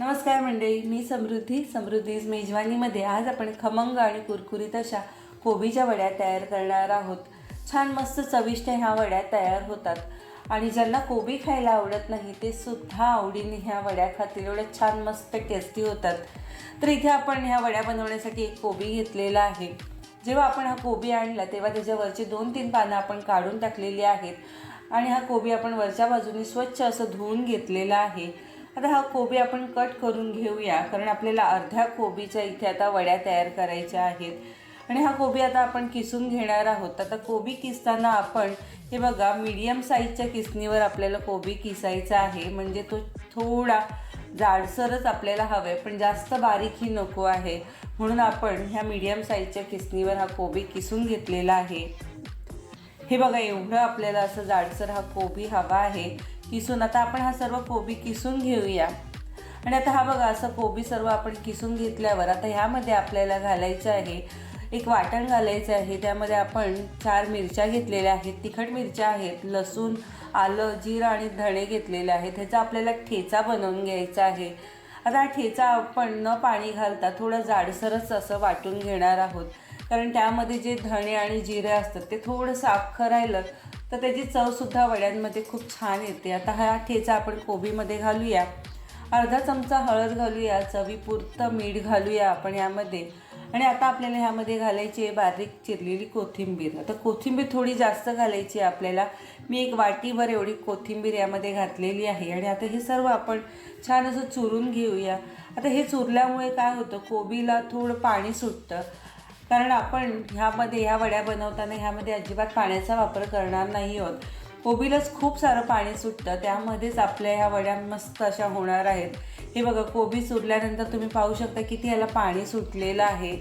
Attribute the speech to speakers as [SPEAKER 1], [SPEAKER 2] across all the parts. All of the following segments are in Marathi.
[SPEAKER 1] नमस्कार मंडळी, मी समृद्धीज मेजवानीमध्ये आज आपण खमंग आणि कुरकुरीत अशा कोबीच्या वड्या तयार करणार आहोत। छान मस्त चविष्ट ह्या वड्या तयार होतात आणि ज्यांना कोबी खायला आवडत नाही ते सुद्धा आवडीने ह्या वड्या खातील, एवढ्या छान मस्त टेस्टी होतात। तर इथे आपण ह्या वड्या बनवण्यासाठी एक कोबी घेतलेला आहे। जेव्हा आपण हा कोबी आणला तेव्हा त्याच्यावरची 2-3 पानं आपण काढून टाकलेली आहेत आणि हा कोबी आपण वरच्या बाजूने स्वच्छ असं धुवून घेतलेला आहे। आता हा कोबी आपण कट करून घेऊया, कारण आपल्याला अर्ध्या कोबीच्या इथे आता वड्या तयार करायच्या आहेत आणि हा कोबी आता आपण किसून घेणार आहोत। आता कोबी किसताना आपण हे बघा, मीडियम साईजच्या किसणीवर आपल्याला कोबी किसायचा आहे, म्हणजे तो थोडा जाडसरच आपल्याला हवं आहे, पण जास्त बारीकही नको आहे, म्हणून आपण ह्या मीडियम साईजच्या किसणीवर हा कोबी किसून घेतलेला आहे। हे बघा, एवढं आपल्याला असं जाडसर हा कोबी हवा आहे किसून। आता आपण हा सर्व कोबी किसून घेऊया आणि आता हा बघा, असं कोबी सर्व आपण किसून घेतल्यावर आता ह्यामध्ये आपल्याला घालायचं आहे, एक वाटण घालायचं आहे। त्यामध्ये आपण 4 मिरच्या घेतलेल्या आहेत, तिखट मिरच्या आहेत, लसूण, आलं, जिरं आणि धणे घेतलेले आहेत। ह्याचा आपल्याला ठेचा बनवून घ्यायचा आहे। आता हा ठेचा आपण न पाणी घालता थोडं जाडसरच असं वाटून घेणार आहोत, कारण त्यामध्ये जे धणे आणि जिरे असतात ते थोडंसं अख्खं राहिलं तर त्याची चवसुद्धा वड्यांमध्ये खूप छान येते। आता हा ठेचा आपण कोबीमध्ये घालूया, अर्धा चमचा हळद घालूया, चवीपुरतं मीठ घालूया आपण यामध्ये आणि आता आपल्याला ह्यामध्ये घालायची आहे बारीक चिरलेली कोथिंबीर। आता कोथिंबीर थोडी जास्त घालायची आहे आपल्याला, मी एक वाटीभर एवढी कोथिंबीर यामध्ये घातलेली आहे आणि आता हे सर्व आपण छान असं चुरून घेऊया। आता हे चुरल्यामुळे काय होतं, कोबीला थोडं पाणी सुटतं, कारण आपण ह्यामध्ये ह्या वड्या बनवताना ह्यामध्ये अजिबात पाण्याचा वापर करणार नाही आहोत। कोबीलाच खूप सारं पाणी सुटतं, त्यामध्येच आपल्या ह्या वड्या मस्त अशा होणार आहेत। हे बघा, कोबी चुरल्यानंतर तुम्ही पाहू शकता किती ह्याला पाणी सुटलेलं आहे।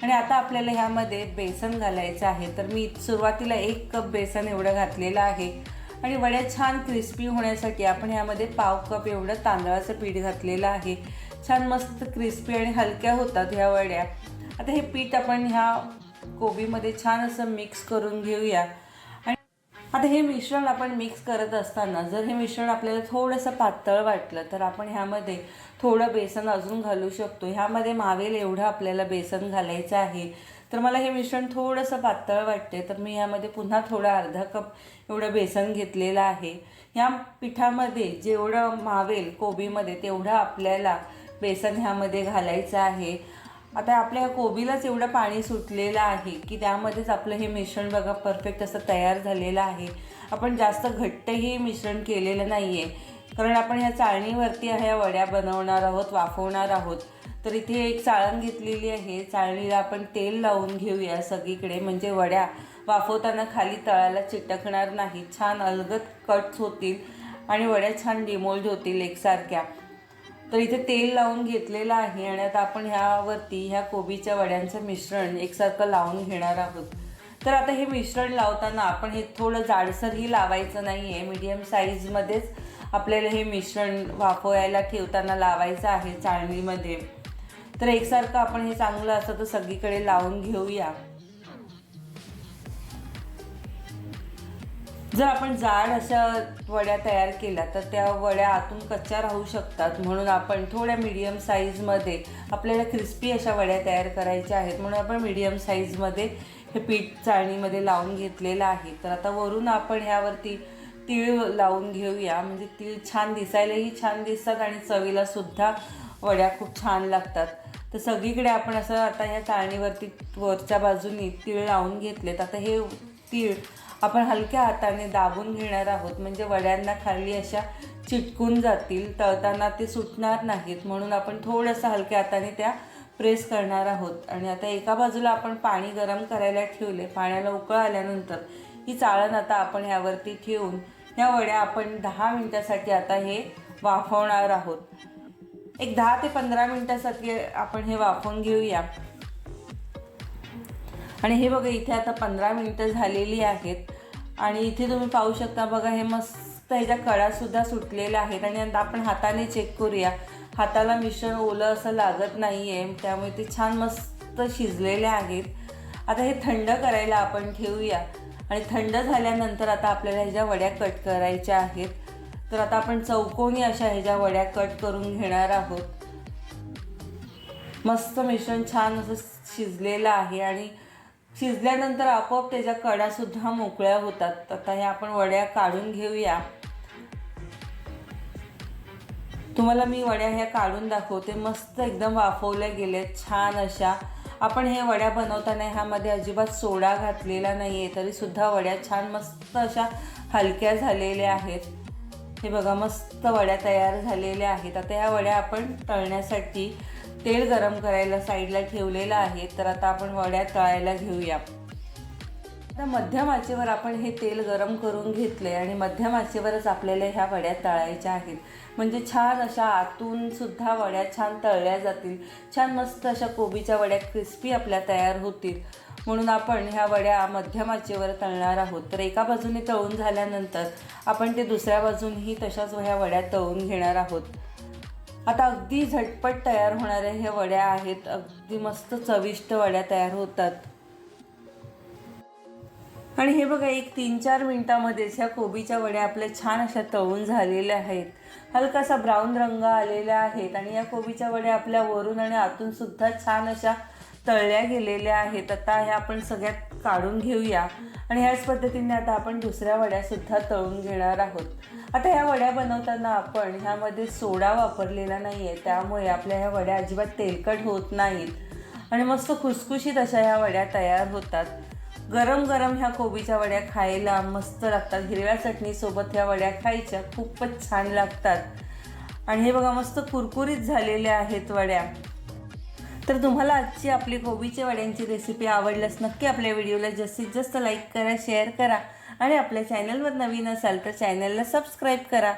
[SPEAKER 1] आणि आता आपल्याला ह्यामध्ये बेसन घालायचं आहे, तर मी सुरुवातीला 1 कप बेसन एवढं घातलेलं आहे आणि वड्या छान क्रिस्पी होण्यासाठी आपण ह्यामध्ये पाव कप एवढं तांदळाचं पीठ घातलेलं आहे। छान मस्त क्रिस्पी आणि हलक्या होतात ह्या वड्या। आता हे पीठ आपण ह्या कोबीमध्ये छान असं मिक्स करून घेऊया आणि आता हे मिश्रण आपण मिक्स करत असताना जर हे मिश्रण आपल्याला थोडंसं पातळ वाटलं तर आपण ह्यामध्ये थोडं बेसन अजून घालू शकतो। ह्यामध्ये मावेल एवढं आपल्याला बेसन घालायचं आहे, तर मला हे मिश्रण थोडंसं पातळ वाटते, तर मी ह्यामध्ये पुन्हा थोडं अर्धा कप एवढं बेसन घेतलेलं आहे। ह्या पिठामध्ये जेवढं मावेल कोबीमध्ये तेवढं आपल्याला बेसन ह्यामध्ये घालायचं आहे। आता आपल्या कोबीलाच एवढं पाणी सुटलेलं आहे की त्यामध्येच आपलं हे मिश्रण बघा परफेक्ट असं तयार झालेलं आहे। आपण जास्त घट्टही मिश्रण केलेलं नाही आहे, कारण आपण ह्या चाळणीवरती ह्या वड्या बनवणार आहोत, वाफवणार आहोत। तर इथे एक चाळण घेतलेली आहे, चाळणीला आपण तेल लावून घेऊया सगळीकडे, म्हणजे वड्या वाफवताना खाली तळाला चिटकणार नाही, छान अलगद कट होतील आणि वड्या छान डिमोल्ड होतील एकसारख्या। तर इथे तेल लावून घेतलेलं आहे आणि आता आपण ह्यावरती ह्या कोबीच्या वड्यांचं मिश्रण एकसारखं लावून घेणार आहोत। तर आता हे मिश्रण लावताना आपण हे थोडं जाडसरही लावायचं नाही आहे, मीडियम साईजमध्येच आपल्याला हे मिश्रण वाफवायला ठेवताना लावायचं आहे चाळणीमध्ये। तर एकसारखं आपण हे चांगलं असं तर सगळीकडे लावून घेऊया। जर आपण जाड अशा वड्या तयार केल्या तर त्या वड्या आतून कच्च्या राहू शकतात, म्हणून आपण थोड्या मीडियम साईजमध्ये आपल्याला क्रिस्पी अशा वड्या तयार करायच्या आहेत, म्हणून आपण मीडियम साईजमध्ये हे पीठ चाळणीमध्ये लावून घेतलेलं आहे। तर आता वरून आपण ह्यावरती तीळ लावून घेऊया, म्हणजे तीळ छान दिसायलाही छान दिसतात आणि चवीलासुद्धा वड्या खूप छान लागतात। तर सगळीकडे आपण असं आता ह्या चाळणीवरती वरच्या बाजूनी तीळ लावून घेतलेत। आता हे तीळ आपण हलक्या हाताने दाबून घेणार आहोत, म्हणजे वड्यांना खाली अशा चिटकून जातील, तळताना ते सुटणार नाहीत, म्हणून आपण थोडंसं हलक्या हाताने त्या प्रेस करणार आहोत। आणि आता एका बाजूला आपण पाणी गरम करायला ठेवले, पाण्याला उकळ आल्यानंतर ही चाळण आता आपण ह्यावरती ठेवून ह्या वड्या आपण 10 मिनिटासाठी आता हे वाफवणार आहोत। एक 10 ते 15 मिनिटासाठी आपण हे वाफवून घेऊया आणि हे बघा, इथे आता 15 मिनिटं झालेली आहेत आणि इथे तुम्ही पाहू शकता बघा, हे मस्त ह्याच्या कडासुद्धा सुटलेल्या आहेत आणि आपण हाताने चेक करूया, हाताला मिश्रण ओलं असं लागत नाही आहे, त्यामुळे ते छान मस्त शिजलेले आहेत। आता हे थंड करायला आपण ठेवूया आणि थंड झाल्यानंतर आता आपल्याला ह्याच्या वड्या कट करायच्या आहेत। तर आता आपण चौकोनी अशा ह्याच्या वड्या कट करून घेणार आहोत. मस्त मिश्रण छान असं शिजलेलं आहे आणि शिजल्यानंतर आपोआप त्याच्या कडासुद्धा मोकळ्या होतात. आता हे आपण वड्या काढून घेऊया. तुम्हाला मी वड्या ह्या काढून दाखवते. मस्त एकदम वाफवल्या गेल्यात छान अशा. आपण हे वड्या बनवताना ह्यामध्ये अजिबात सोडा घातलेला नाही आहे, तरीसुद्धा वड्या छान मस्त अशा हलक्या झालेल्या आहेत. हे बघा मस्त वड्या तयार झालेल्या आहेत. आता ह्या वड्या आपण तळण्यासाठी तेल गरम करायला साईडला ठेवलेलं आहे. तर आता आपण वड्या तळायला घेऊया. आता मध्यम आचेवर आपण हे तेल गरम करून घेतले आणि मध्यम आचेवरच आपल्याला ह्या वड्या तळायच्या आहेत. म्हणजे छान अशा आतून सुद्धा वड्या छान तळल्या जातील. छान मस्त अशा कोबीच्या वड्या क्रिस्पी आपल्या तयार होतील. म्हणून आपण ह्या वड्या मध्यम आचेवर तळणार आहोत. तर एका बाजूने तळून झाल्यानंतर आपण ते दुसऱ्या बाजूनही तशाच ह्या वड्या तळून घेणार आहोत. आता अगदी झटपट तयार होणाऱ्या ह्या वड्या आहेत. अगदी मस्त चविष्ट वड्या तयार होतात. आणि हे बघा 1-3-4 मिनिटामध्येच ह्या कोबीच्या वड्या आपल्या छान अशा तळून झालेल्या आहेत. हलकासा ब्राऊन रंग आलेला आहेत आणि या कोबीच्या वड्या आपल्या वरून आणि आतून सुद्धा छान अशा तळल्या गेलेल्या आहेत. आता ह्या आपण सगळ्यात काढून घेऊया आणि ह्याच पद्धतीने आता आपण दुसऱ्या वड्यासुद्धा तळून घेणार आहोत. आता ह्या वड्या बनवताना आपण ह्यामध्ये सोडा वापरलेला नाही आहे, त्यामुळे आपल्या ह्या वड्या अजिबात तेलकट होत नाहीत आणि मस्त खुसखुशीत अशा ह्या वड्या तयार होतात. गरम गरम ह्या कोबीच्या वड्या खायला मस्त लागतात. हिरव्या चटणीसोबत ह्या वड्या खायच्या खूपच छान लागतात. आणि हे बघा मस्त कुरकुरीत झालेल्या आहेत वड्या. तर तुम्हाला आजची आपली कोबीच्या वड्यांची रेसिपी आवडल्यास नक्की आपल्या व्हिडिओला जास्तीत जास्त लाईक करा, शेअर करा आणि आपल्या चॅनलवर नवीन असाल तर चॅनलला सबस्क्राईब करा.